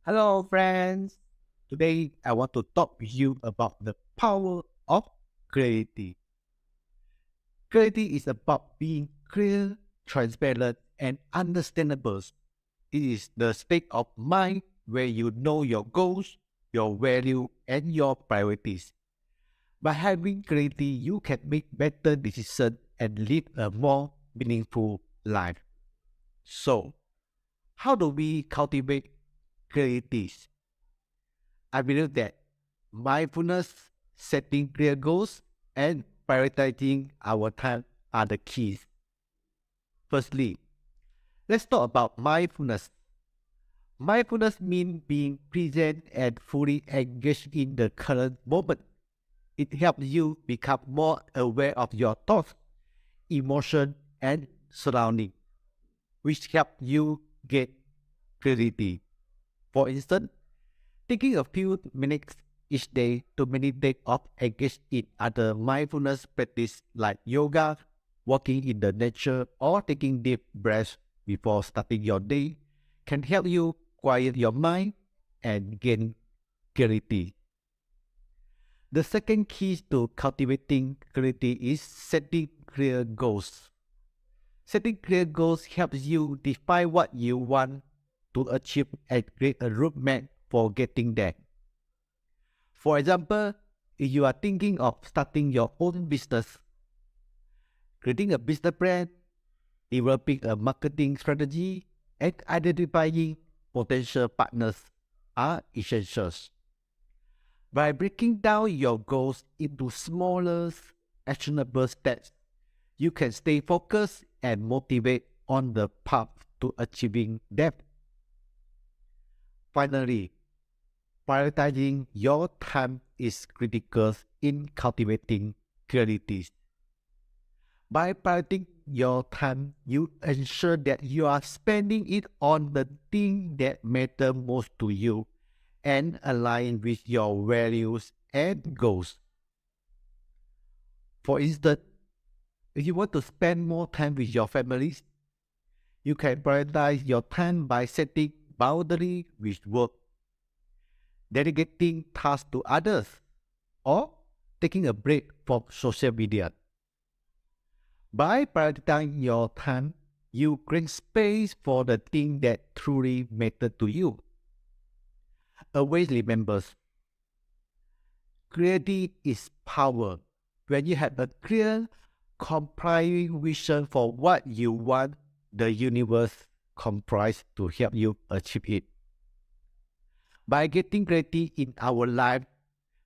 Hello, friends. Today, I want to talk with you about the power of clarity. Clarity is about being clear, transparent, and understandable. It is the state of mind where you know your goals, your value, and your priorities. By having clarity, you can make better decisions and live a more meaningful life. So, how do we cultivate clarity? I believe that mindfulness, setting clear goals, and prioritizing our time are the keys. Firstly, let's talk about mindfulness. Mindfulness means being present and fully engaged in the current moment. It helps you become more aware of your thoughts, emotion, and surrounding, which help you get clarity. For instance, taking a few minutes each day to meditate or engage in other mindfulness practice like yoga, walking in the nature, or taking deep breaths before starting your day can help you quiet your mind and gain clarity. The second key to cultivating clarity is setting clear goals. Setting clear goals helps you define what you want to achieve and create a roadmap for getting there. For example, if you are thinking of starting your own business, creating a business plan, developing a marketing strategy, and identifying potential partners are essentials. By breaking down your goals into smaller, actionable steps, you can stay focused and motivated on the path to achieving them. Finally, prioritizing your time is critical in cultivating clarity. By prioritizing your time, you ensure that you are spending it on the things that matter most to you and align with your values and goals. For instance, if you want to spend more time with your families, you can prioritize your time by setting boundaries with work, delegating tasks to others, or taking a break from social media. By prioritizing your time, you create space for the things that truly matter to you. Always remember, clarity is power. When you have a clear, compelling vision for what you want, the universe comprise to help you achieve it. By getting clarity in our life,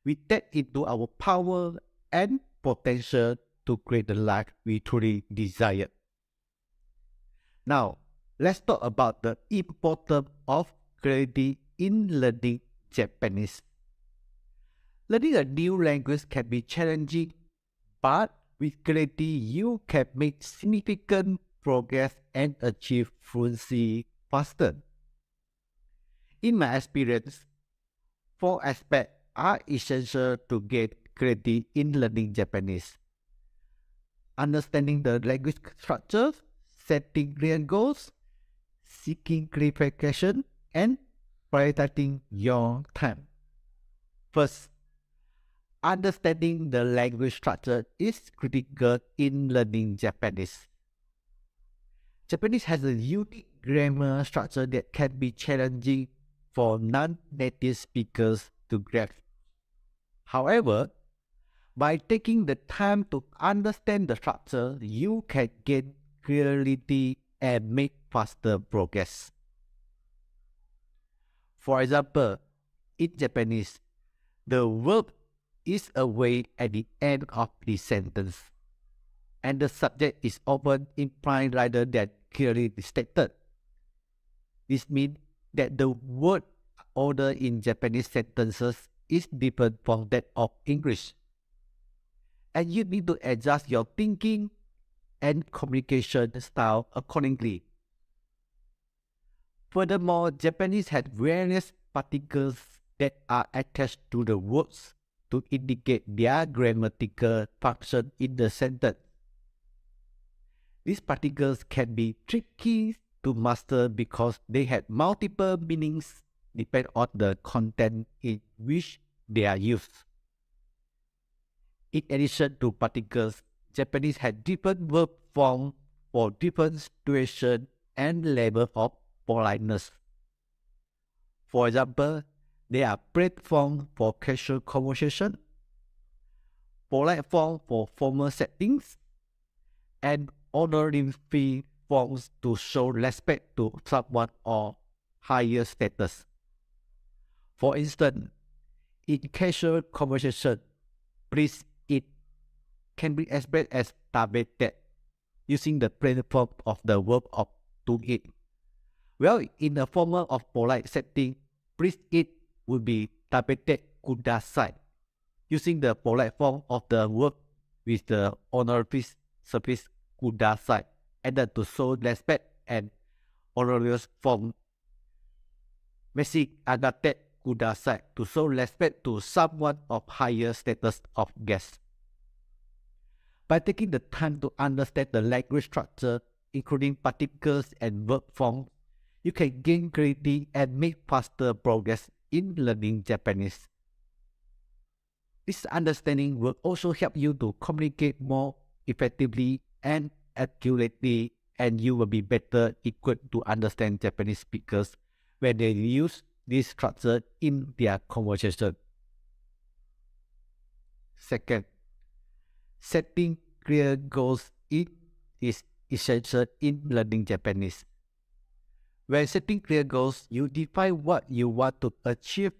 we tap into our power and potential to create the life we truly desire. Now, let's talk about the importance of clarity in learning Japanese. Learning a new language can be challenging, but with clarity, you can make significant progress and achieve fluency faster. In my experience, four aspects are essential to get clarity in learning Japanese: understanding the language structure, setting clear goals, seeking clarification, and prioritizing your time. First, understanding the language structure is critical in learning Japanese. Japanese has a unique grammar structure that can be challenging for non-native speakers to grasp. However, by taking the time to understand the structure, you can gain clarity and make faster progress. For example, in Japanese, the verb is away at the end of the sentence, and the subject is often implied rather than clearly stated. This means that the word order in Japanese sentences is different from that of English, and you need to adjust your thinking and communication style accordingly. Furthermore, Japanese has various particles that are attached to the words to indicate their grammatical function in the sentence. These particles can be tricky to master because they have multiple meanings depends on the content in which they are used. In addition to particles, Japanese has different verb forms for different situations and level of politeness. For example, there are praise forms for casual conversation, polite forms for formal settings, and honorific forms to show respect to someone or higher status. For instance, in casual conversation, please eat can be expressed as tabete, using the present form of the verb of to eat. Well, in a formal or polite setting, please eat would be tabete kudasai, using the polite form of the verb with the honorific suffix kudasai added to show respect, and honorific form mesi agate kudasai to show respect to someone of higher status of guest. By taking the time to understand the language structure, including particles and verb forms, you can gain clarity and make faster progress in learning Japanese. This understanding will also help you to communicate more effectively and accurately, and you will be better equipped to understand Japanese speakers when they use this structure in their conversation. Second, setting clear goals is essential in learning Japanese. When setting clear goals, you define what you want to achieve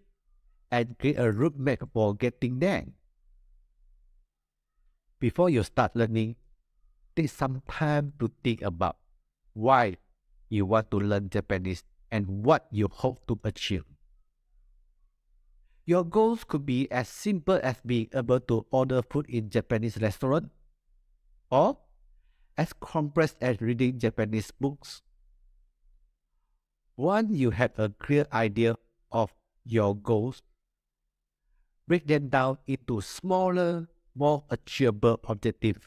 and create a roadmap for getting there. Before you start learning, take some time to think about why you want to learn Japanese and what you hope to achieve. Your goals could be as simple as being able to order food in Japanese restaurant, or as complex as reading Japanese books. Once you have a clear idea of your goals, break them down into smaller, more achievable objectives.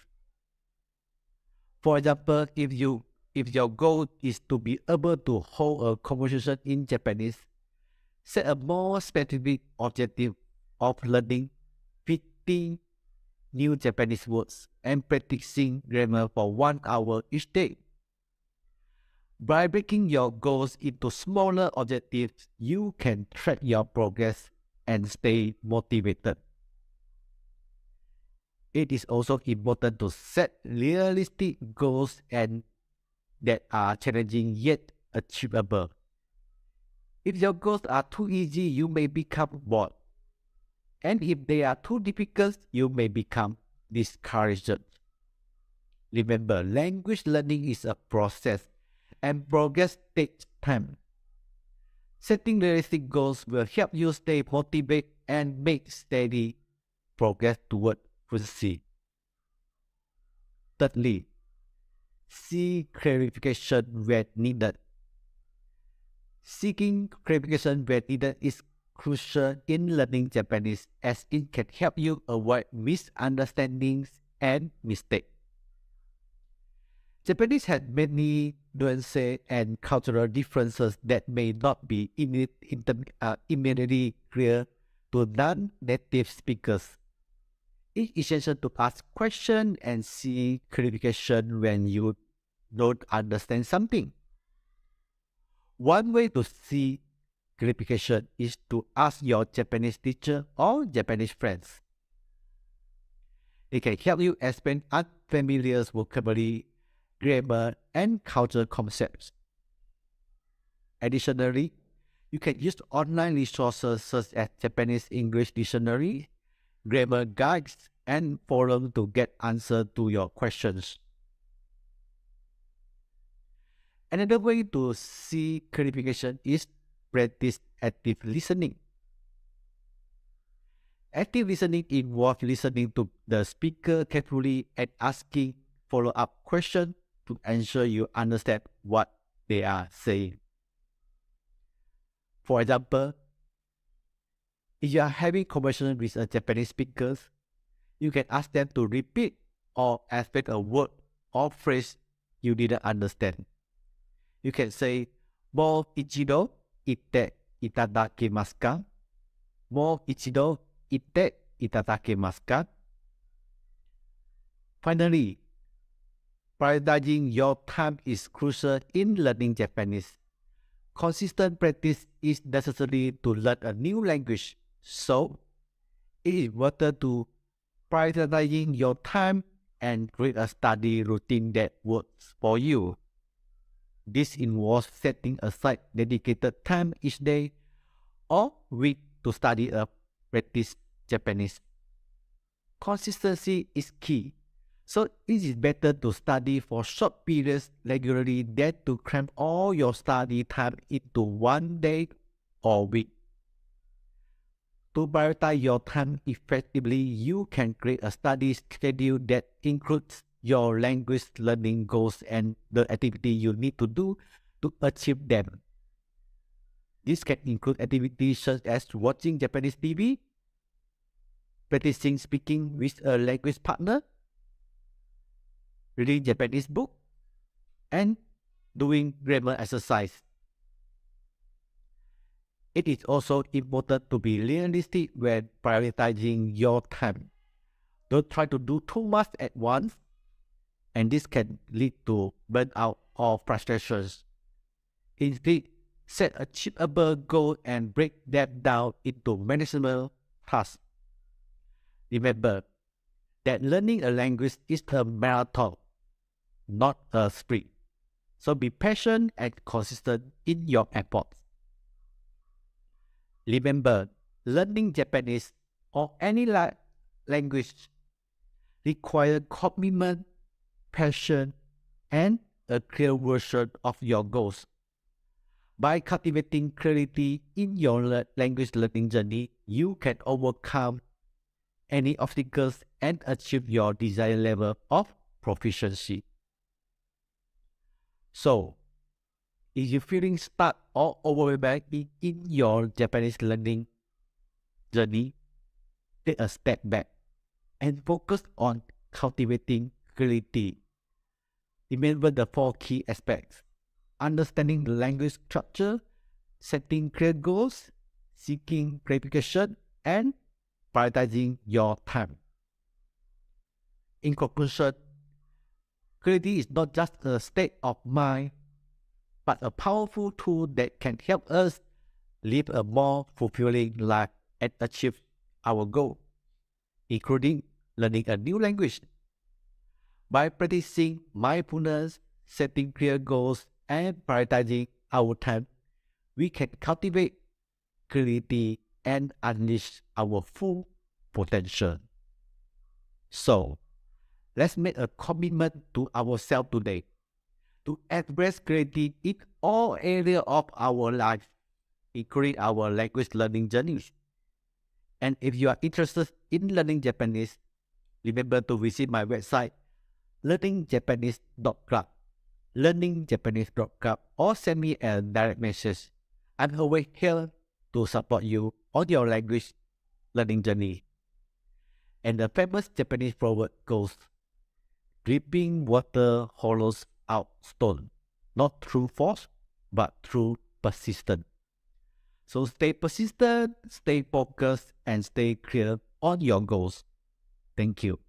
For example, if your goal is to be able to hold a conversation in Japanese, set a more specific objective of learning 50 new Japanese words and practicing grammar for 1 hour each day. By breaking your goals into smaller objectives, you can track your progress and stay motivated. It is also important to set realistic goals and that are challenging yet achievable. If your goals are too easy, you may become bored. And if they are too difficult, you may become discouraged. Remember, language learning is a process, and progress takes time. Setting realistic goals will help you stay motivated and make steady progress toward fluency. Thirdly, seek clarification when needed. Seeking clarification when needed is crucial in learning Japanese, as it can help you avoid misunderstandings and mistakes. Japanese has many nuances and cultural differences that may not be immediately clear to non-native speakers. It's essential to ask questions and seek clarification when you don't understand something. One way to seek clarification is to ask your Japanese teacher or Japanese friends. It can help you explain unfamiliar vocabulary, grammar, and cultural concepts. Additionally, you can use online resources such as Japanese English Dictionary, grammar guides, and forums to get answers to your questions. Another way to seek clarification is practice active listening. Active listening involves listening to the speaker carefully and asking follow-up questions to ensure you understand what they are saying. For example, if you are having conversation with a Japanese speaker, you can ask them to repeat or explain a word or phrase you didn't understand. You can say, "Mo ichido itte itadakimasu ka? Mo ichido itte itadakimasu ka? Finally, prioritizing your time is crucial in learning Japanese. Consistent practice is necessary to learn a new language, so it is worth to prioritizing your time and create a study routine that works for you. This involves setting aside dedicated time each day or week to study or practice Japanese. Consistency is key, so it is better to study for short periods regularly than to cram all your study time into one day or week. To prioritize your time effectively, you can create a study schedule that includes your language learning goals and the activity you need to do to achieve them. This can include activities such as watching Japanese TV, practicing speaking with a language partner, reading Japanese book, and doing grammar exercise. It is also important to be realistic when prioritizing your time. Don't try to do too much at once, and this can lead to burnout or frustrations. Instead, set achievable goals and break them down into manageable tasks. Remember that learning a language is a marathon, not a sprint. So be patient and consistent in your efforts. Remember, learning Japanese or any language requires commitment, passion, and a clear version of your goals. By cultivating clarity in your language learning journey, you can overcome any obstacles and achieve your desired level of proficiency. So, if you're feeling stuck or overwhelmed in your Japanese learning journey, take a step back and focus on cultivating clarity. Remember the 4 key aspects: understanding the language structure, setting clear goals, seeking clarification, and prioritizing your time. In conclusion, clarity is not just a state of mind, but a powerful tool that can help us live a more fulfilling life and achieve our goal, including learning a new language. By practicing mindfulness, setting clear goals, and prioritizing our time, we can cultivate clarity and unleash our full potential. So, let's make a commitment to ourselves today to embrace clarity in all areas of our life, including our language learning journeys. And if you are interested in learning Japanese, remember to visit my website, learningjapanese.club, learningjapanese.club, or send me a direct message. I'm always here to support you on your language learning journey. And the famous Japanese proverb goes, dripping water hollows out stone, not through force, but through persistence. So stay persistent, stay focused, and stay clear on your goals. Thank you.